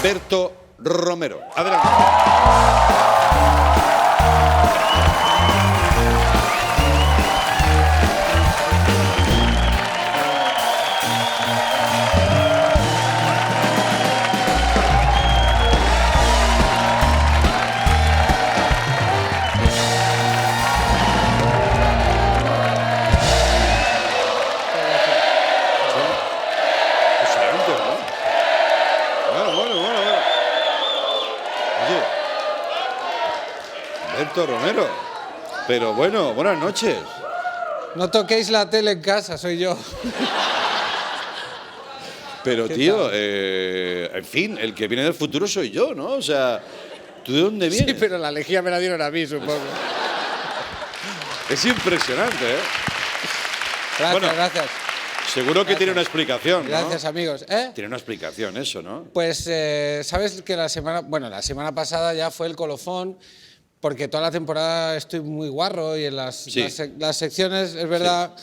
Berto Romero. Adelante. Berto Romero. Pero bueno, buenas noches. No toquéis la tele en casa, soy yo. Pero tío, en fin, el que viene del futuro soy yo, ¿no? O sea, ¿tú de dónde vienes? Sí, pero la lejía me la dieron a mí, supongo. Es impresionante, ¿eh? Gracias, Bueno, gracias. Seguro que tiene una explicación, ¿no? Gracias, amigos. Tiene una explicación eso, ¿no? Pues, sabes que la semana pasada ya fue el colofón, porque toda la temporada estoy muy guarro y en las secciones, es verdad.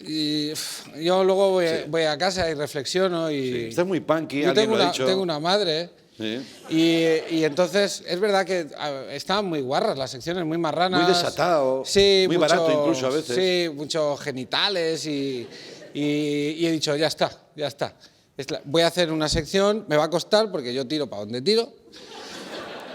Sí. Y yo luego voy a casa y reflexiono y... Sí. Estás muy punky, yo alguien lo ha dicho. Tengo una madre. Sí. Y entonces es verdad que estaban muy guarras las secciones, muy marranas. Muy desatado. Sí, muy barato incluso a veces. Sí, muchos genitales y he dicho, ya está. Voy a hacer una sección, me va a costar porque yo tiro para donde tiro,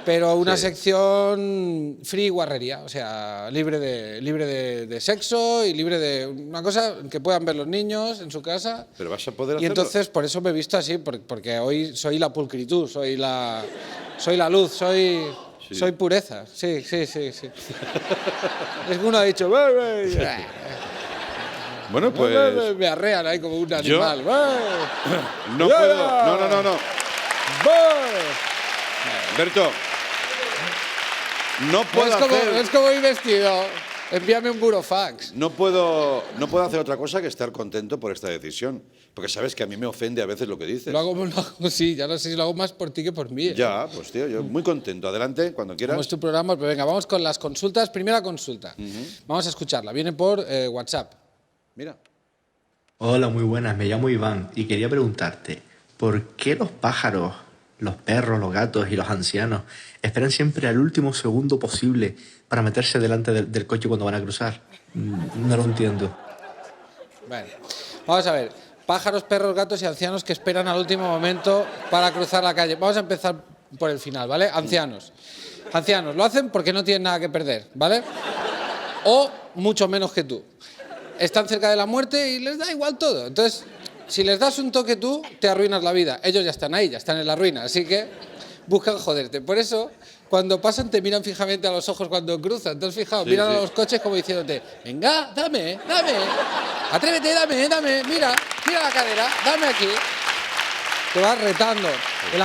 pero una sección free guarrería, o sea, libre de sexo y libre de una cosa que puedan ver los niños en su casa. Pero vas a poder hacerlo. Y entonces por eso me he visto así, porque hoy soy la pulcritud, soy la luz, soy pureza. Sí. Es que uno ha dicho... Bueno, pues... Me arrean ahí como un animal. No puedo... No. Berto, no puedo hacer... Es como ir vestido. Envíame un burofax. No puedo hacer otra cosa que estar contento por esta decisión. Porque sabes que a mí me ofende a veces lo que dices. Lo hago, sí, ya no sé si lo hago más por ti que por mí. Ya, pues tío, yo muy contento. Adelante, cuando quieras. Como es tu programa, pues venga, vamos con las consultas. Primera consulta. Vamos a escucharla. Viene por WhatsApp. Mira. Hola, muy buenas. Me llamo Iván y quería preguntarte, ¿por qué los pájaros, los perros, los gatos y los ancianos esperan siempre al último segundo posible para meterse delante del coche cuando van a cruzar? No lo entiendo. Bueno, vamos a ver. Pájaros, perros, gatos y ancianos que esperan al último momento para cruzar la calle. Vamos a empezar por el final, ¿vale? Ancianos. Ancianos, lo hacen porque no tienen nada que perder, ¿vale? O mucho menos que tú. Están cerca de la muerte y les da igual todo. Entonces, si les das un toque tú, te arruinas la vida. Ellos ya están ahí, ya están en la ruina. Así que buscan joderte. Por eso, cuando pasan, te miran fijamente a los ojos cuando cruzan. ¿Te has fijado? Miran a los coches como diciéndote, venga, dame. Atrévete, dame. Mira la cadera, dame aquí. Te vas retando. El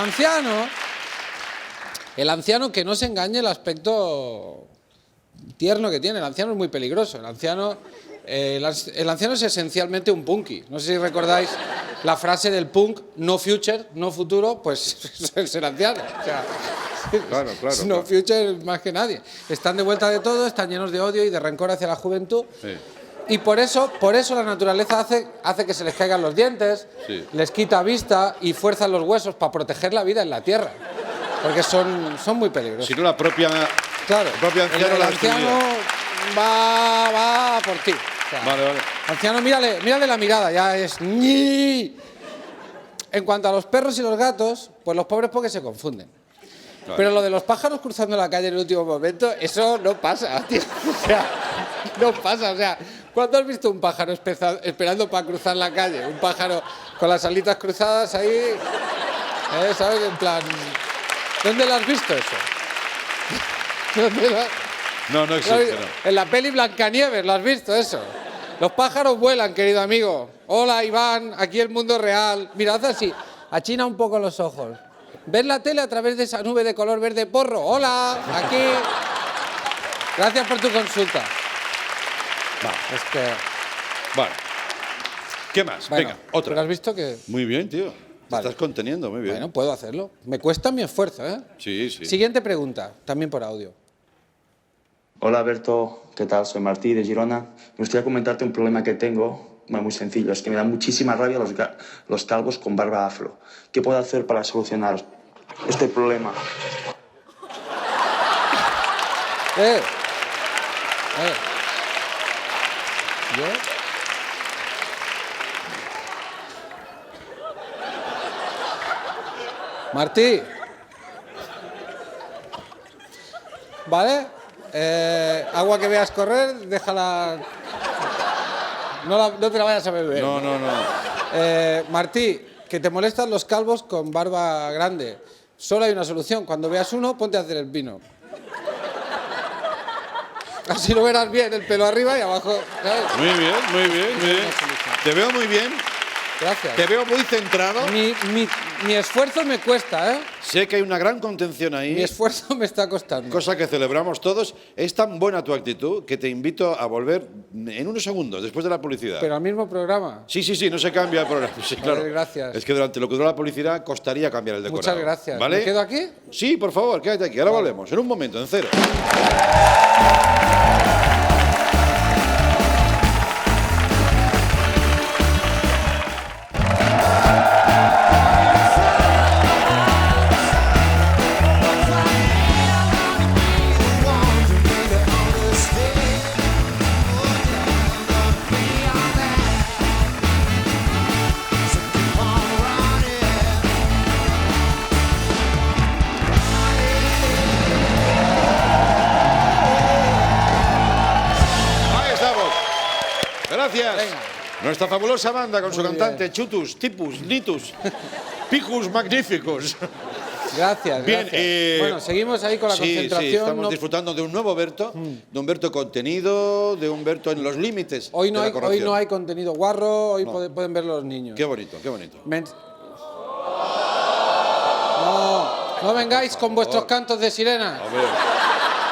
anciano que no se engañe el aspecto tierno que tiene. El anciano es muy peligroso. El anciano es esencialmente un punky. No sé si recordáis la frase del punk, no future, no futuro, pues es el anciano. O sea, Claro. no future más que nadie. Están de vuelta de todo, están llenos de odio y de rencor hacia la juventud. Sí. Y por eso la naturaleza hace que se les caigan los dientes, les quita vista y fuerza los huesos para proteger la vida en la tierra. Porque son muy peligrosos. Si no, la propia anciano el anciano va por ti. O sea, Vale. Anciano, mírale la mirada, ya es... ¡Ñi! En cuanto a los perros y los gatos, pues los pobres porque se confunden. Claro. Pero lo de los pájaros cruzando la calle en el último momento, eso no pasa, tío. O sea, no pasa, o sea... ¿Cuándo has visto un pájaro esperando para cruzar la calle? Un pájaro con las alitas cruzadas ahí, ¿sabes? En plan... ¿Dónde lo has visto eso? No existe, no. En la peli Blancanieves, ¿lo has visto eso? Los pájaros vuelan, querido amigo. Hola, Iván, aquí el mundo real. Mira, haz así, achina un poco los ojos. ¿Ves la tele a través de esa nube de color verde porro? Hola, aquí. Gracias por tu consulta. Vale. Es que... Vale. ¿Qué más? Bueno, venga, otra. ¿pero has visto que...? Muy bien, tío. Vale. Te estás conteniendo, muy bien. Bueno, puedo hacerlo. Me cuesta mi esfuerzo, ¿eh? Sí. Siguiente pregunta, también por audio. Hola Berto, ¿qué tal? Soy Martí de Girona. Me gustaría comentarte un problema que tengo. Muy sencillo, es que me da muchísima rabia los calvos con barba afro. ¿Qué puedo hacer para solucionar este problema? Eh. ¿Yo? Martí. ¿Vale? Agua que veas correr, déjala. No te la vayas a beber. No. Martí, que te molestan los calvos con barba grande. Solo hay una solución. Cuando veas uno, ponte a hacer el pino. Así lo verás bien, el pelo arriba y abajo. ¿Sabes? Muy bien. Te veo muy bien. Gracias. Te veo muy centrado. Mi esfuerzo me cuesta, ¿eh? Sé que hay una gran contención ahí. Mi esfuerzo me está costando. Cosa que celebramos todos. Es tan buena tu actitud que te invito a volver en unos segundos, después de la publicidad. Pero al mismo programa. Sí, no se cambia el programa. Sí, claro. Gracias. Es que durante lo que dura la publicidad costaría cambiar el decorado. Muchas gracias. ¿Vale? ¿Me quedo aquí? Sí, por favor, quédate aquí. Ahora volvemos. En un momento, en cero. Ahí estamos. Gracias. Venga. Nuestra fabulosa banda con su Muy cantante bien. Chutus, Tipus, Litus, Picus Magnificus. Gracias. Bien, gracias. Bueno, seguimos ahí con la concentración. Sí, estamos no- disfrutando de un nuevo Berto, de un Berto contenido, de un Berto en los límites Hoy de no, la hay, hoy corrección. no hay contenido guarro, hoy pueden verlo los niños. Qué bonito, qué bonito. No vengáis con vuestros cantos de sirena. A ver.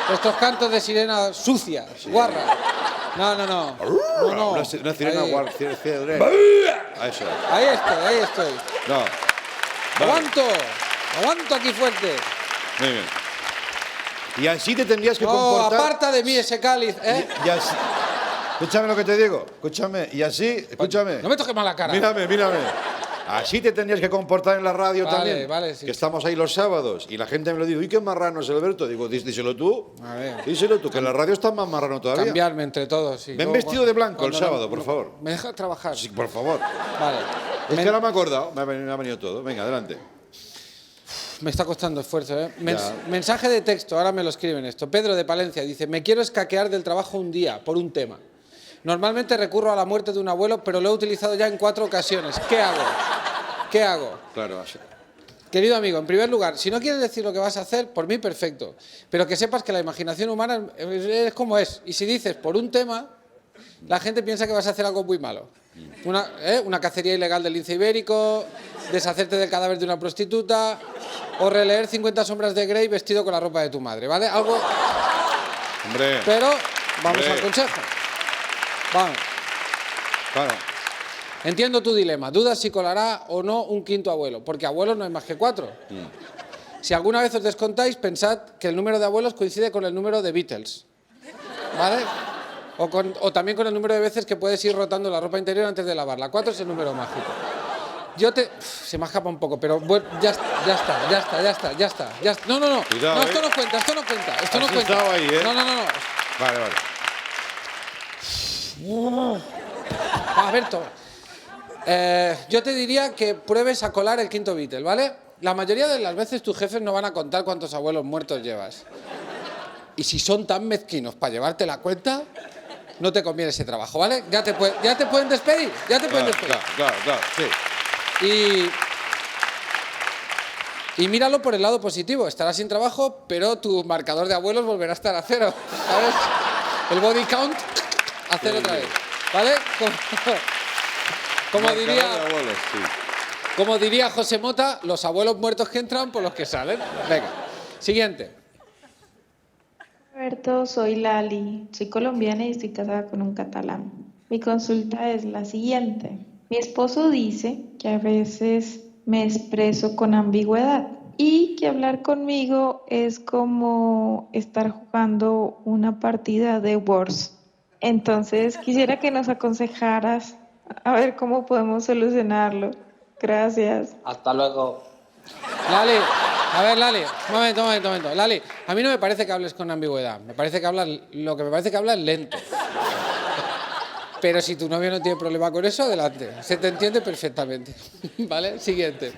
Vuestros cantos de sirena sucias, guarras. No. Una sirena Ahí. A eso. Ahí estoy. No. Vale. Aguanto aquí fuerte. Muy bien. Y así te tendrías que No, comportar. aparta de mí ese cáliz, ¿eh? Y así. Escúchame lo que te digo. Escúchame. Y así, escúchame. No me toques más la cara. Mírame. Así te tendrías que comportar en la radio Vale, también. vale, sí. Que estamos ahí los sábados y la gente me lo dice, uy, qué marrano es Alberto. Digo, díselo tú. A ver. Díselo tú, que en la radio está más marrano todavía. Cambiarme entre todos, sí. Ven Luego, vestido de blanco el cuando sábado, por favor. ¿Me dejas trabajar? Sí, por favor. Vale. Es que ahora me he acordado, me ha venido todo. Venga, adelante. Me está costando esfuerzo, ¿eh? Ya. Mensaje de texto, ahora me lo escriben esto. Pedro de Palencia dice, me quiero escaquear del trabajo un día por un tema. Normalmente recurro a la muerte de un abuelo, pero lo he utilizado ya en 4 ocasiones. ¿Qué hago? Claro, así. Querido amigo, en primer lugar, si no quieres decir lo que vas a hacer, por mí perfecto. Pero que sepas que la imaginación humana es como es. Y si dices por un tema, la gente piensa que vas a hacer algo muy malo. Una cacería ilegal del lince ibérico, deshacerte del cadáver de una prostituta o releer 50 sombras de Grey vestido con la ropa de tu madre, ¿vale? Algo... Hombre. Pero vamos Hombre. al consejo. Vamos. Claro. Entiendo tu dilema. Dudas si colará o no un quinto abuelo, porque abuelos no hay más que 4. Si alguna vez os descontáis, pensad que el número de abuelos coincide con el número de Beatles. ¿Vale? O también con el número de veces que puedes ir rotando la ropa interior antes de lavarla. 4 es el número mágico. Se me escapa un poco, pero bueno, ya está. No. Cuidado, No, esto no cuenta. Esto no Has cuenta. estado ahí, ¿eh? No. Vale. Alberto, yo te diría que pruebes a colar el quinto Beatle, ¿vale? La mayoría de las veces tus jefes no van a contar cuántos abuelos muertos llevas. Y si son tan mezquinos para llevarte la cuenta, no te conviene ese trabajo, ¿vale? Ya te pueden despedir, Claro, sí. Y míralo por el lado positivo, estarás sin trabajo, pero tu marcador de abuelos volverá a estar a 0, ¿sabes? El body count a 0 otra vez, ¿vale? Como diría José Mota, los abuelos muertos que entran por los que salen. Venga, siguiente. Alberto, soy Lali, soy colombiana y estoy casada con un catalán. Mi consulta es la siguiente. Mi esposo dice que a veces me expreso con ambigüedad y que hablar conmigo es como estar jugando una partida de Wars. Entonces quisiera que nos aconsejaras A ver cómo podemos solucionarlo. Gracias. Hasta luego. Lali, a ver, Lali, un momento. Lali, a mí no me parece que hables con ambigüedad. Me parece que hablas, lo que me parece que hablas lento. Pero si tu novio no tiene problema con eso, adelante. Se te entiende perfectamente. ¿Vale? Siguiente.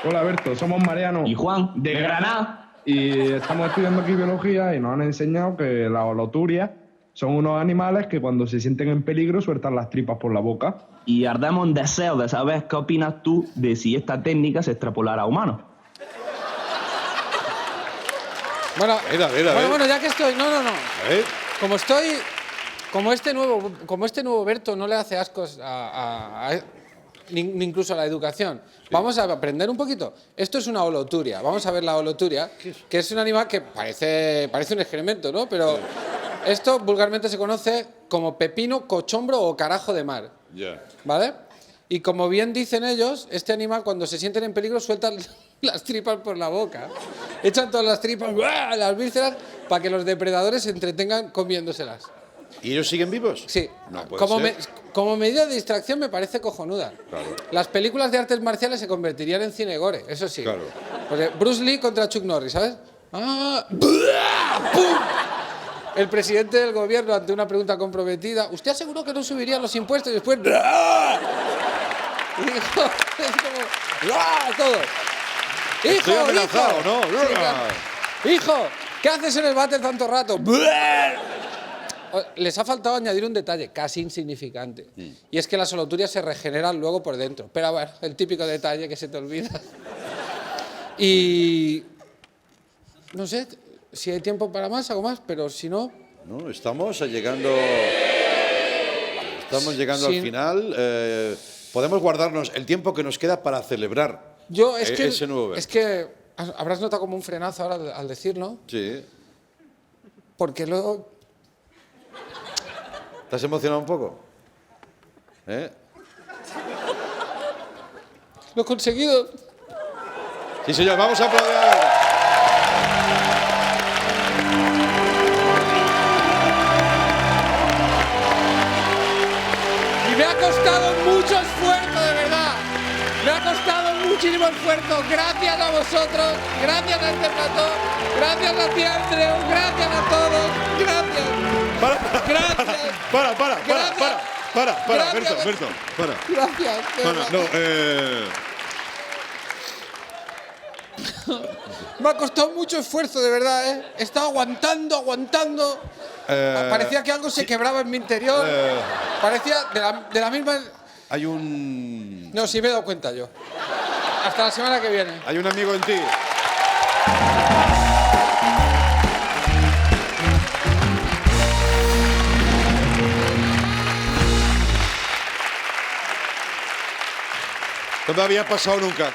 Hola Berto, somos Mariano Y Juan, de Granada. y estamos estudiando aquí biología y nos han enseñado que las holoturias son unos animales que cuando se sienten en peligro sueltan las tripas por la boca. Y ardemos en deseo de saber qué opinas tú de si esta técnica se extrapolara a humanos. Bueno, Mira. bueno, ya que estoy. No. A ver. Como estoy. Como este nuevo Berto no le hace ascos ni incluso a la educación. Vamos a aprender un poquito. Esto es una holoturia. Vamos a ver la holoturia, que es un animal que parece un excremento, ¿no? Pero esto vulgarmente se conoce como pepino, cochombro o carajo de mar. Ya. ¿Vale? Y como bien dicen ellos, este animal cuando se sienten en peligro sueltan las tripas por la boca. Echan todas las tripas, ¡buah!, las vísceras, para que los depredadores se entretengan comiéndoselas. ¿Y ellos siguen vivos? Sí. No puede ser. Como medida de distracción me parece cojonuda. Claro. Las películas de artes marciales se convertirían en cine gore, eso sí. Claro. Porque Bruce Lee contra Chuck Norris, ¿sabes? ¡Ah! ¡Pum! El presidente del gobierno ante una pregunta comprometida. ¿Usted aseguró que no subiría los impuestos? Y después. ¡Ah! Y dijo, es como. ¡Ah! Todo. Estoy amenazado, ¿no? Sí, claro. Hijo, ¿qué haces en el váter tanto rato? Les ha faltado añadir un detalle casi insignificante. Y es que las holoturias se regeneran luego por dentro. Pero bueno, el típico detalle que se te olvida. Y. No sé. Si hay tiempo para más, hago más, pero si no. No, estamos llegando al final. Podemos guardarnos el tiempo que nos queda para celebrar ese nuevo Berto. Es que habrás notado como un frenazo ahora al decirlo, Sí. porque luego. ¿Te has emocionado un poco? Lo he conseguido. Sí, señor, vamos a aplaudir ahora. Y me ha costado mucho esfuerzo, de verdad. Me ha costado muchísimo esfuerzo. Gracias a vosotros, gracias a este plató, gracias a ti, Andreu, gracias a todos, gracias. Gracias. Para, Gracias. Berto, para. Gracias. de Para, verdad. Me ha costado mucho esfuerzo, de verdad, ¿eh? He estado aguantando. Parecía que algo se quebraba en mi interior. Parecía de la misma. Hay un No, sí me he dado cuenta yo. Hasta la semana que viene. Hay un amigo en ti. No me había pasado nunca.